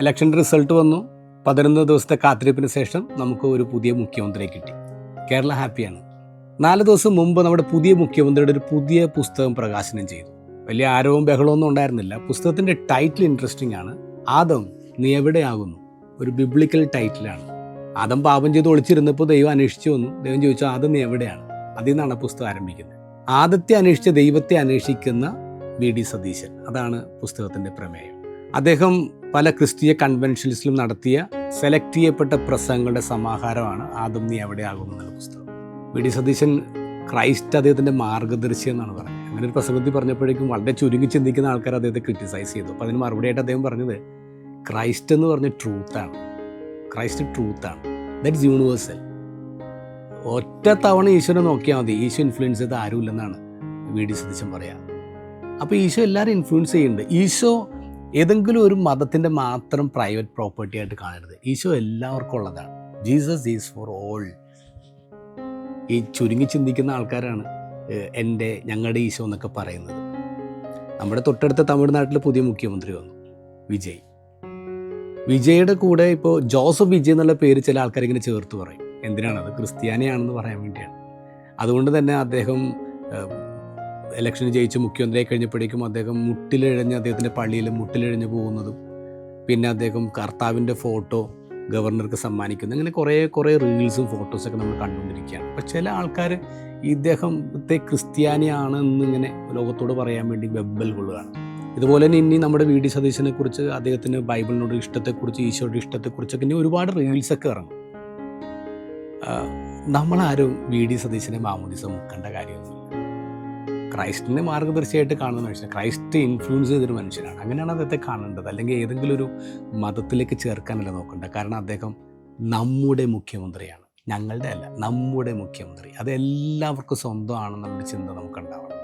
ഇലക്ഷൻ്റെ റിസൾട്ട് വന്നു. 11 ദിവസത്തെ കാത്തിരിപ്പിന് ശേഷം നമുക്ക് ഒരു പുതിയ മുഖ്യമന്ത്രിയെ കിട്ടി. കേരള ഹാപ്പിയാണ്. 4 ദിവസം മുമ്പ് നമ്മുടെ പുതിയ മുഖ്യമന്ത്രിയുടെ ഒരു പുതിയ പുസ്തകം പ്രകാശനം ചെയ്തു. വലിയ ആരവവും ബഹളമൊന്നും ഉണ്ടായിരുന്നില്ല. പുസ്തകത്തിൻ്റെ ടൈറ്റിൽ ഇൻട്രസ്റ്റിംഗ് ആണ്. ആദം, നീ എവിടെയാകുന്നു? ഒരു ബിബ്ലിക്കൽ ടൈറ്റിലാണ്. ആദം പാപം ചെയ്ത് ഒളിച്ചിരുന്നപ്പോൾ ദൈവം അന്വേഷിച്ചു വന്നു. ദൈവം ചോദിച്ചു, ആദം നീ എവിടെയാണ്? അതിൽ നിന്നാണ് പുസ്തകം ആരംഭിക്കുന്നത്. ആദത്തെ അന്വേഷിച്ച് ദൈവത്തെ അന്വേഷിക്കുന്ന VD സതീശൻ, അതാണ് പുസ്തകത്തിൻ്റെ പ്രമേയം. അദ്ദേഹം പല ക്രിസ്തീയ കൺവെൻഷൻസിലും നടത്തിയ സെലക്ട് ചെയ്യപ്പെട്ട പ്രസംഗങ്ങളുടെ സമാഹാരമാണ് ആദം നീ എവിടെയാകുന്നു എന്നുള്ള പുസ്തകം. VD സതീശൻ ക്രൈസ്റ്റ് അദ്ദേഹത്തിൻ്റെ മാർഗദർശി എന്നാണ് പറഞ്ഞത്. അങ്ങനെ ഒരു പ്രസംഗത്തിൽ പറഞ്ഞപ്പോഴേക്കും വളരെ ചുരുങ്ങി ചിന്തിക്കുന്ന ആൾക്കാർ അദ്ദേഹത്തെ ക്രിട്ടിസൈസ് ചെയ്തു. അപ്പോൾ അതിന് മറുപടിയായിട്ട് അദ്ദേഹം പറഞ്ഞത്, ക്രൈസ്റ്റ് എന്ന് പറഞ്ഞ ട്രൂത്താണ്. ക്രൈസ്റ്റ് ട്രൂത്താണ്. That's universal. ഒറ്റ തവണ ഈശോനെ നോക്കിയാൽ മതി, ഈശോ ഇൻഫ്ലുവൻസ് ചെയ്ത് ആരുമില്ലെന്നാണ് VD സതീശൻ പറയാം. അപ്പോൾ ഈശോ എല്ലാവരും ഇൻഫ്ലുവൻസ് ചെയ്യുന്നുണ്ട്. ഈശോ ഏതെങ്കിലും ഒരു മതത്തിൻ്റെ മാത്രം പ്രൈവറ്റ് പ്രോപ്പർട്ടി ആയിട്ട് കാണരുത്. ഈശോ എല്ലാവർക്കും ഉള്ളതാണ്. Jesus is for all. ഈ ചുരുങ്ങി ചിന്തിക്കുന്ന ആൾക്കാരാണ് ഞങ്ങളുടെ ഈശോ എന്നൊക്കെ പറയുന്നത്. നമ്മുടെ തൊട്ടടുത്ത തമിഴ്നാട്ടിൽ പുതിയ മുഖ്യമന്ത്രി വന്നു, വിജയ്. വിജയുടെ കൂടെ ഇപ്പോൾ ജോസഫ് വിജയ് എന്നുള്ള പേര് ചില ആൾക്കാർ ഇങ്ങനെ ചേർത്ത് പറയും. എന്തിനാണത്? ക്രിസ്ത്യാനിയാണെന്ന് പറയാൻ വേണ്ടിയാണ്. അതുകൊണ്ട് തന്നെ അദ്ദേഹം ഇലക്ഷന് ജയിച്ച് മുഖ്യമന്ത്രിയായി കഴിഞ്ഞപ്പോഴേക്കും അദ്ദേഹം അദ്ദേഹത്തിൻ്റെ പള്ളിയിൽ മുട്ടിലിഴഞ്ഞ് പോകുന്നതും, പിന്നെ അദ്ദേഹം കർത്താവിൻ്റെ ഫോട്ടോ ഗവർണർക്ക് സമ്മാനിക്കുന്നു, അങ്ങനെ കുറേ റീൽസും ഫോട്ടോസൊക്കെ നമ്മൾ കണ്ടുകൊണ്ടിരിക്കുകയാണ്. അപ്പോൾ ചില ആൾക്കാർ ഇദ്ദേഹത്തെ ക്രിസ്ത്യാനിയാണെന്നിങ്ങനെ ലോകത്തോട് പറയാൻ വേണ്ടി വെമ്പൽ കൊള്ളുകയാണ്. ഇതുപോലെ തന്നെ ഇനി നമ്മുടെ VD സതീശനെ കുറിച്ച്, അദ്ദേഹത്തിന് ബൈബിളിനോട് ഇഷ്ടത്തെക്കുറിച്ച്, ഈശോയുടെ ഇഷ്ടത്തെക്കുറിച്ചൊക്കെ ഇനി ഒരുപാട് റീൽസൊക്കെ ഇറങ്ങും. നമ്മളാരും VD സതീശനെ മാമോദിസ മുക്കേണ്ട കാര്യമൊന്നുമില്ല. ക്രൈസ്റ്റിനെ മാർഗദർശിയായിട്ട് കാണുന്ന മനുഷ്യൻ, ക്രൈസ്റ്റ് ഇൻഫ്ലുവൻസ് ചെയ്തൊരു മനുഷ്യനാണ്. അങ്ങനെയാണ് അദ്ദേഹത്തെ കാണേണ്ടത്. അല്ലെങ്കിൽ ഏതെങ്കിലും ഒരു മതത്തിലേക്ക് ചേർക്കാനല്ല നോക്കേണ്ടത്. കാരണം അദ്ദേഹം നമ്മുടെ മുഖ്യമന്ത്രിയാണ്, ഞങ്ങളുടെ അല്ല, നമ്മുടെ മുഖ്യമന്ത്രി. അത് എല്ലാവർക്കും സ്വന്തമാണെന്നുള്ള ചിന്ത നമുക്കുണ്ടാവണം.